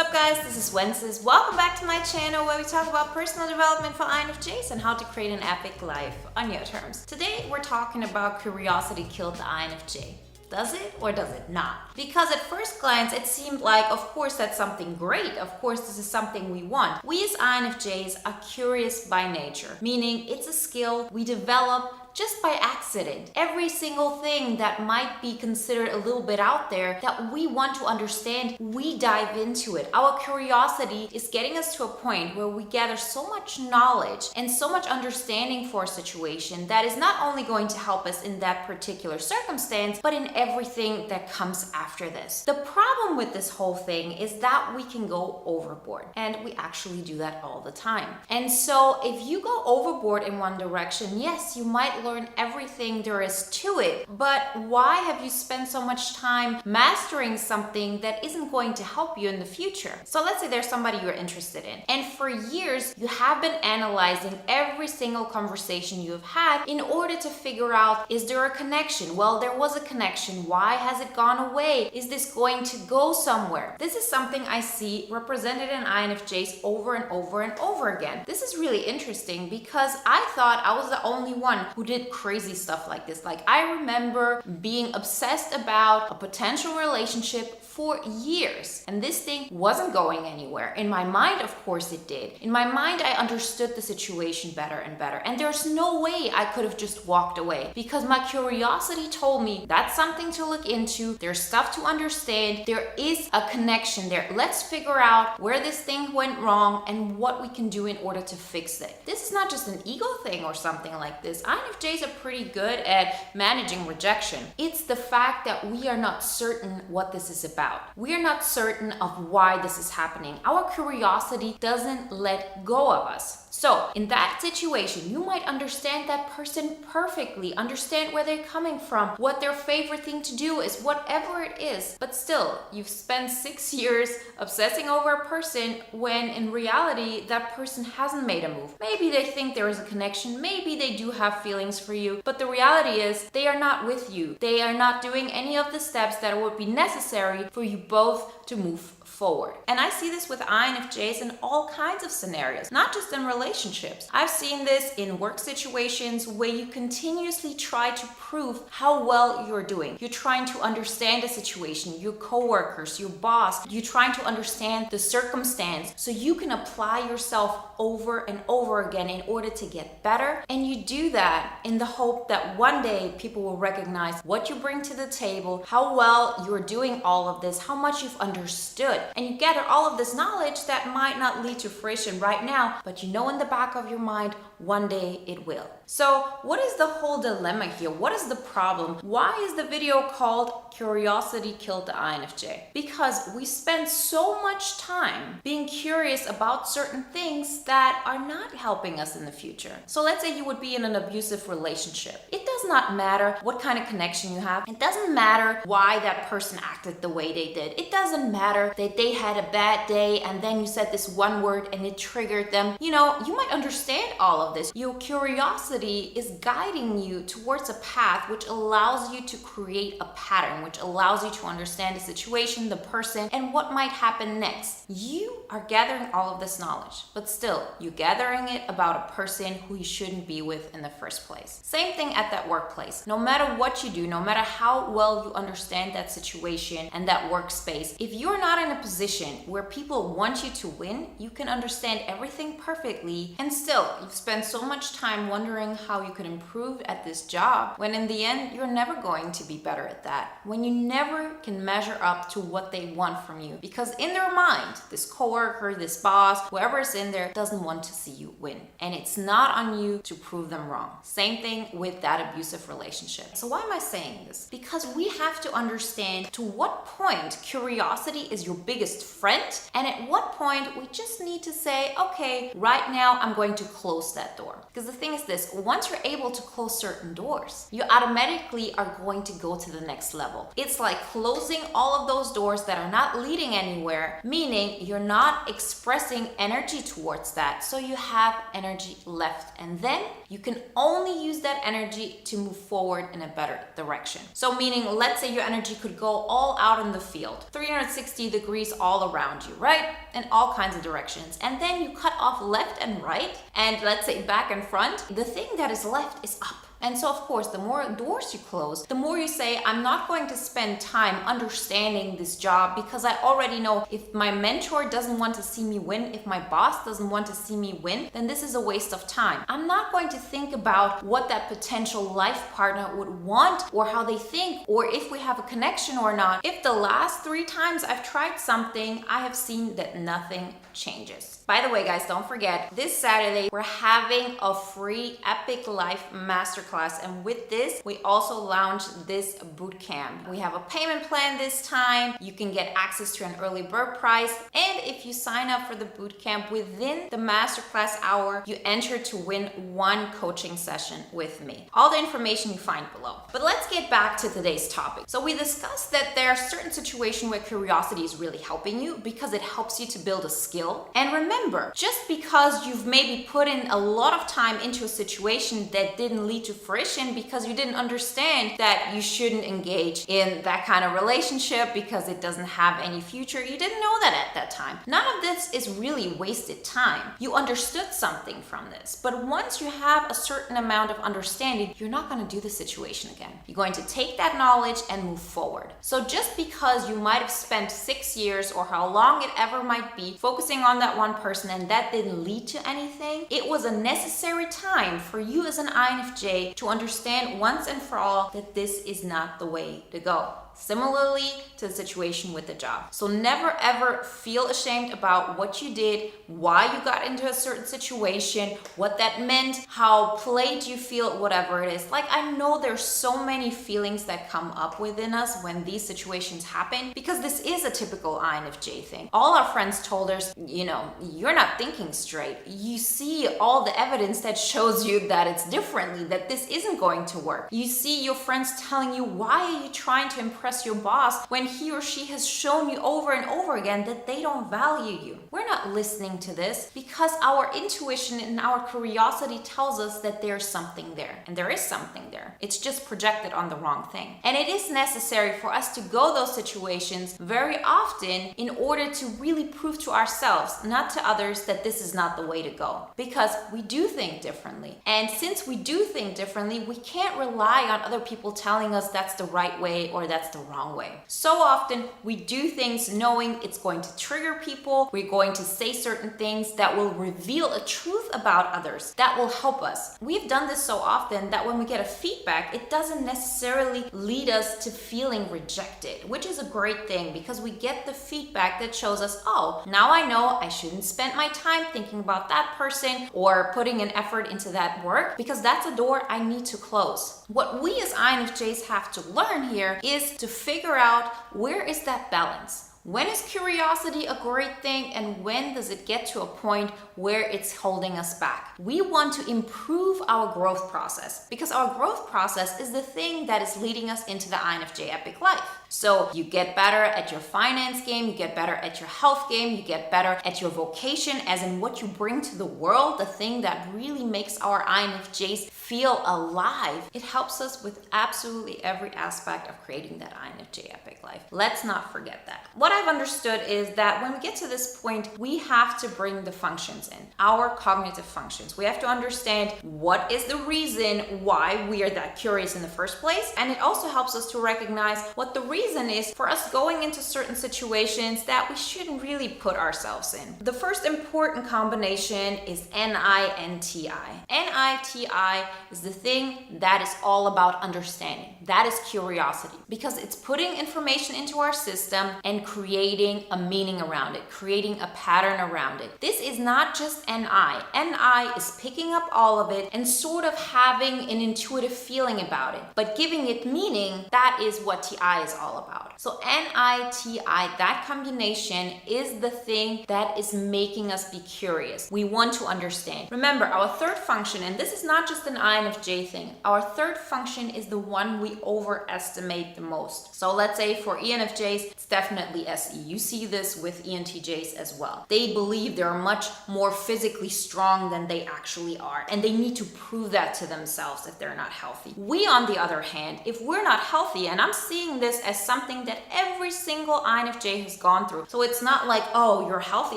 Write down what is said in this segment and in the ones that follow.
What's up guys, this is Wenzes. Welcome back to my channel where we talk about personal development for INFJs and how to create an epic life on your terms. Today we're talking about curiosity killed the INFJ. Does it or does it not? Because at first glance it seemed like, of course, that's something great. Of course, this is something we want. We as INFJs are curious by nature, meaning it's a skill we develop just by accident. Every single thing that might be considered a little bit out there that we want to understand, we dive into it. Our curiosity is getting us to a point where we gather so much knowledge and so much understanding for a situation that is not only going to help us in that particular circumstance, but in everything that comes after this. The problem with this whole thing is that we can go overboard, and we actually do that all the time. And so if you go overboard in one direction, yes, you might learn everything there is to it, but why have you spent so much time mastering something that isn't going to help you in the future? So let's say there's somebody you're interested in, and for years you have been analyzing every single conversation you've had in order to figure out, is there a connection? Well, there was a connection. Why has it gone away? Is this going to go somewhere? This is something I see represented in INFJs over and over and over again. This is really interesting because I thought I was the only one who did crazy stuff like this. Like, I remember being obsessed about a potential relationship for years, and this thing wasn't going anywhere. In my mind, of course it did. In my mind, I understood the situation better and better, and there's no way I could have just walked away because my curiosity told me that's something to look into. There's stuff to understand. There is a connection there. Let's figure out where this thing went wrong and what we can do in order to fix it. This is not just an ego thing or something like this. INFJs are pretty good at managing rejection. It's the fact that we are not certain what this is about. We are not certain of why this is happening. Our curiosity doesn't let go of us. So in that situation, you might understand that person perfectly, understand where they're coming from, what their favorite thing to do is, whatever it is. But still, you've spent 6 years obsessing over a person when in reality, that person hasn't made a move. Maybe they think there is a connection. Maybe they do have feelings for you. But the reality is they are not with you. They are not doing any of the steps that would be necessary for you both to move forward. And I see this with INFJs in all kinds of scenarios, not just in relationships. I've seen this in work situations where you continuously try to prove how well you're doing. You're trying to understand the situation, your coworkers, your boss. You're trying to understand the circumstance so you can apply yourself over and over again in order to get better. And you do that in the hope that one day people will recognize what you bring to the table, how well you're doing all of this, how much you've understood. And you gather all of this knowledge that might not lead to fruition right now, but you know in the back of your mind, one day it will. So what is the whole dilemma here? What is the problem? Why is the video called Curiosity Killed the INFJ? Because we spend so much time being curious about certain things that are not helping us in the future. So let's say you would be in an abusive relationship. It does not matter what kind of connection you have. It doesn't matter why that person acted the way they did. It doesn't matter that they had a bad day and then you said this one word and it triggered them. You know, you might understand all of this. Your curiosity is guiding you towards a path which allows you to create a pattern, which allows you to understand the situation, the person, and what might happen next. You are gathering all of this knowledge, but still, you're gathering it about a person who you shouldn't be with in the first place. Same thing at that workplace. No matter what you do, no matter how well you understand that situation and that workspace, if you're not in a position where people want you to win, you can understand everything perfectly, and still, you've spent so much time wondering how you could improve at this job, when in the end, you're never going to be better at that. When you never can measure up to what they want from you. Because in their mind, this coworker, this boss, whoever is in there doesn't want to see you win. And it's not on you to prove them wrong. Same thing with that abusive relationship. So why am I saying this? Because we have to understand to what point curiosity is your biggest friend, and at what point we just need to say, okay, right now I'm going to close that door. Because the thing is this, once you're able to close certain doors, you automatically are going to go to the next level. It's like closing all of those doors that are not leading anywhere, meaning you're not expressing energy towards that. So you have energy left, and then you can only use that energy to move forward in a better direction. So meaning, let's say your energy could go all out in the field, 360 degrees degrees all around you, right? In all kinds of directions. And then you cut off left and right, and let's say back and front. The thing that is left is up. And so, of course, the more doors you close, the more you say, I'm not going to spend time understanding this job because I already know if my mentor doesn't want to see me win, if my boss doesn't want to see me win, then this is a waste of time. I'm not going to think about what that potential life partner would want or how they think or if we have a connection or not. If the last 3 times I've tried something, I have seen that nothing changes. By the way, guys, don't forget, this Saturday, we're having a free Epic Life Masterclass. And with this, we also launched this bootcamp. We have a payment plan this time. You can get access to an early bird price. And if you sign up for the bootcamp within the Masterclass hour, you enter to win 1 coaching session with me. All the information you find below. But let's get back to today's topic. So we discussed that there are certain situations where curiosity is really helping you because it helps you to build a skill. And remember, just because you've maybe put in a lot of time into a situation that didn't lead to fruition because you didn't understand that you shouldn't engage in that kind of relationship because it doesn't have any future, you didn't know that at that time. None of this is really wasted time. You understood something from this. But once you have a certain amount of understanding, you're not going to do the situation again. You're going to take that knowledge and move forward. So just because you might have spent 6 years or how long it ever might be focusing on that one person and that didn't lead to anything, it was a necessary time for you as an INFJ to understand once and for all that this is not the way to go. Similarly to the situation with the job. So never ever feel ashamed about what you did, why you got into a certain situation, what that meant, how played you feel, whatever it is. Like, I know there's so many feelings that come up within us when these situations happen because this is a typical INFJ thing. All our friends told us, you're not thinking straight. You see all the evidence that shows you that it's differently, that this isn't going to work. You see your friends telling you, why are you trying to impress your boss when he or she has shown you over and over again that they don't value you? We're not listening to this because our intuition and our curiosity tells us that there's something there. And there is something there. It's just projected on the wrong thing. And it is necessary for us to go those situations very often in order to really prove to ourselves, not to others, that this is not the way to go. Because we do think differently. And since we do think differently, we can't rely on other people telling us that's the right way or that's the wrong way. So often we do things knowing it's going to trigger people. We're going to say certain things that will reveal a truth about others that will help us. We've done this so often that when we get a feedback, it doesn't necessarily lead us to feeling rejected, which is a great thing because we get the feedback that shows us, oh, now I know I shouldn't spend my time thinking about that person or putting an effort into that work because that's a door I need to close. What we as INFJs have to learn here is to figure out where is that balance. When is curiosity a great thing and when does it get to a point where it's holding us back? We want to improve our growth process because our growth process is the thing that is leading us into the INFJ Epic Life. So you get better at your finance game, you get better at your health game, you get better at your vocation, as in what you bring to the world, the thing that really makes our INFJs feel alive. It helps us with absolutely every aspect of creating that INFJ Epic Life. Let's not forget that. What I've understood is that when we get to this point, we have to bring the functions in, our cognitive functions. We have to understand what is the reason why we are that curious in the first place. And it also helps us to recognize what the reason is for us going into certain situations that we shouldn't really put ourselves in. The first important combination is NI-NTI. NI-TI is the thing that is all about understanding. That is curiosity because it's putting information into our system and creating a meaning around it, creating a pattern around it. This is not just NI. NI is picking up all of it and sort of having an intuitive feeling about it, but giving it meaning, that is what TI is all about. So NI-TI, that combination is the thing that is making us be curious. We want to understand. Remember, our third function, and this is not just an INFJ thing, our third function is the one we we overestimate the most. So let's say for ENFJs, it's definitely SE. You see this with ENTJs as well. They believe they're much more physically strong than they actually are, and they need to prove that to themselves if they're not healthy. We, on the other hand, if we're not healthy, and I'm seeing this as something that every single INFJ has gone through. So it's not like, oh, you're a healthy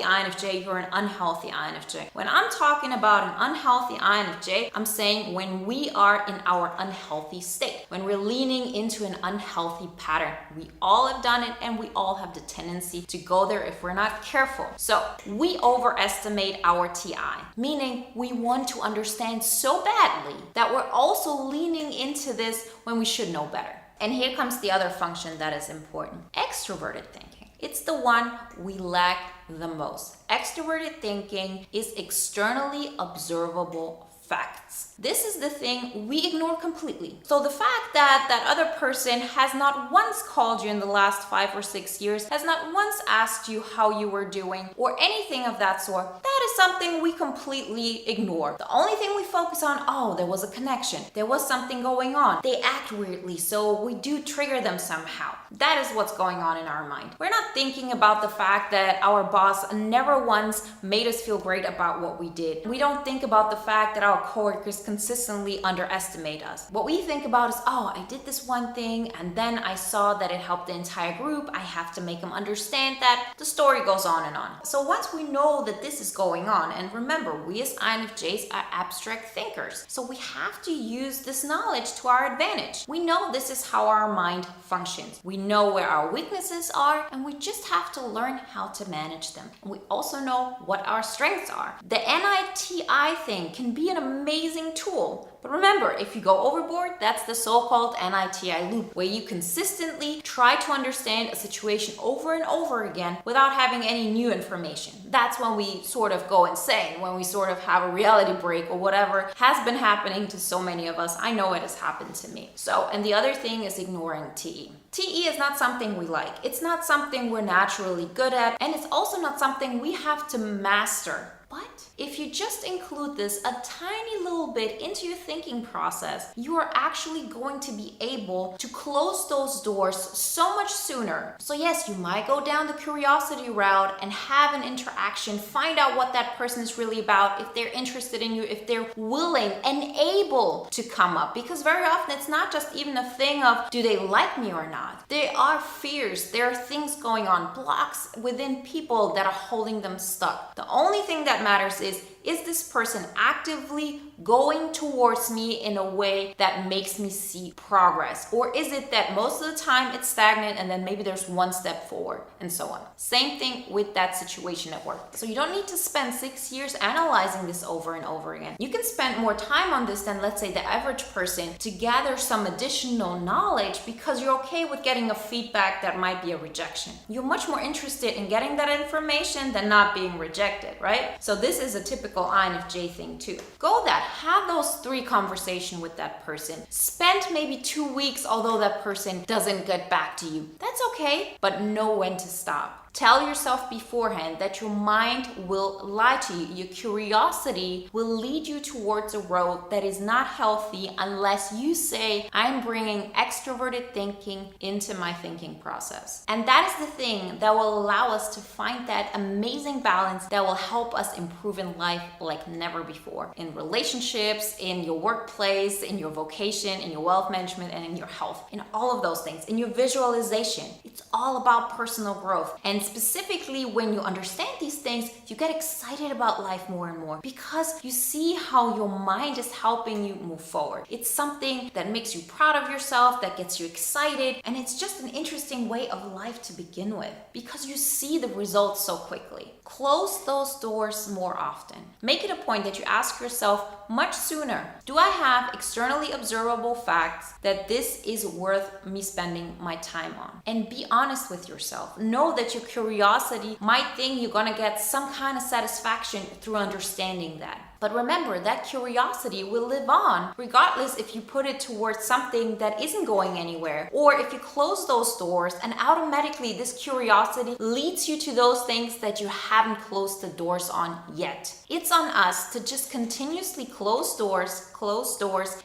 INFJ, you're an unhealthy INFJ. When I'm talking about an unhealthy INFJ, I'm saying when we are in our unhealthy state, when we're leaning into an unhealthy pattern. We all have done it, and we all have the tendency to go there if we're not careful. So we overestimate our TI, meaning we want to understand so badly that we're also leaning into this when we should know better. And here comes the other function that is important: extroverted thinking. It's the one we lack the most. Extroverted thinking is externally observable facts. This is the thing we ignore completely. So the fact that that other person has not once called you in the last 5 or 6 years, has not once asked you how you were doing, or anything of that sort, that is something we completely ignore. The only thing we focus on, oh, there was a connection, there was something going on, they act weirdly, so we do trigger them somehow. That is what's going on in our mind. We're not thinking about the fact that our boss never once made us feel great about what we did. We don't think about the fact that our coworkers consistently underestimate us. What we think about is, oh, I did this one thing and then I saw that it helped the entire group. I have to make them understand that. The story goes on and on. So once we know that this is going on, and remember, we as INFJs are abstract thinkers, so we have to use this knowledge to our advantage. We know this is how our mind functions. We know where our weaknesses are, and we just have to learn how to manage them. And we also know what our strengths are. The NITI thing can be an amazing tool. But remember, if you go overboard, that's the so-called NITI loop, where you consistently try to understand a situation over and over again without having any new information. That's when we sort of go insane, when we sort of have a reality break or whatever has been happening to so many of us. I know it has happened to me. So, and the other thing is ignoring TE. TE is not something we like. It's not something we're naturally good at, and it's also not something we have to master. But if you just include this a tiny little bit into your thinking process, you are actually going to be able to close those doors so much sooner. So yes, you might go down the curiosity route and have an interaction, find out what that person is really about, if they're interested in you, if they're willing and able to come up. Because very often it's not just even a thing of, do they like me or not? There are fears, there are things going on, blocks within people that are holding them stuck. The only thing that matters is this person actively going towards me in a way that makes me see progress? Or is it that most of the time it's stagnant and then maybe there's one step forward and so on? Same thing with that situation at work. So you don't need to spend 6 years analyzing this over and over again. You can spend more time on this than, let's say, the average person to gather some additional knowledge, because you're okay with getting a feedback that might be a rejection. You're much more interested in getting that information than not being rejected, right? So this is a typical INFJ thing too. Go that. Have those 3 conversations with that person. Spend maybe 2 weeks, although that person doesn't get back to you. That's okay, but know when to stop. Tell yourself beforehand that your mind will lie to you. Your curiosity will lead you towards a road that is not healthy unless you say, I'm bringing extroverted thinking into my thinking process. And that is the thing that will allow us to find that amazing balance that will help us improve in life like never before. In relationships, in your workplace, in your vocation, in your wealth management, and in your health. In all of those things. In your visualization. It's all about personal growth. And specifically, when you understand these things, you get excited about life more and more, because you see how your mind is helping you move forward. It's something that makes you proud of yourself, that gets you excited, and it's just an interesting way of life to begin with, because you see the results so quickly. Close those doors more often. Make it a point that you ask yourself much sooner, do I have externally observable facts that this is worth me spending my time on? And be honest with yourself. Know that your curiosity might think you're gonna get some kind of satisfaction through understanding that. But remember, that curiosity will live on, regardless if you put it towards something that isn't going anywhere, or if you close those doors and automatically this curiosity leads you to those things that you haven't closed the doors on yet. It's on us to just continuously close doors,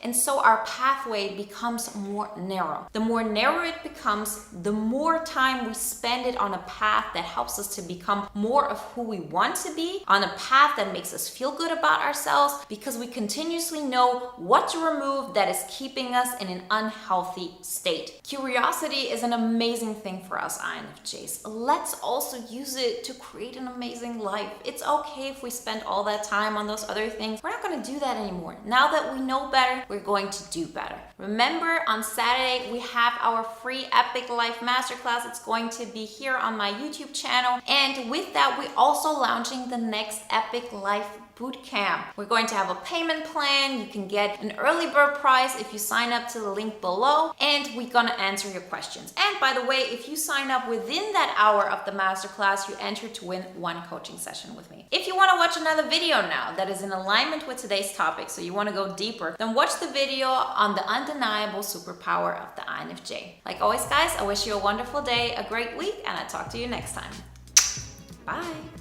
and so our pathway becomes more narrow. The more narrow it becomes, the more time we spend it on a path that helps us to become more of who we want to be, on a path that makes us feel good about ourselves, because we continuously know what to remove that is keeping us in an unhealthy state. Curiosity is an amazing thing for us INFJs. Let's also use it to create an amazing life. It's okay if we spend all that time on those other things. We're not going to do that anymore. Now that we know better, we're going to do better. Remember, on Saturday, we have our free Epic Life Masterclass. It's going to be here on my YouTube channel. And with that, we're also launching the next Epic Life Bootcamp. We're going to have a payment plan. You can get an early bird price if you sign up to the link below, and we're gonna answer your questions. And by the way, if you sign up within that hour of the masterclass, you enter to win one coaching session with me. If you want to watch another video now that is in alignment with today's topic, so you want to go deeper, then watch the video on the undeniable superpower of the INFJ. Like always, guys, I wish you a wonderful day, a great week, and I'll talk to you next time. Bye.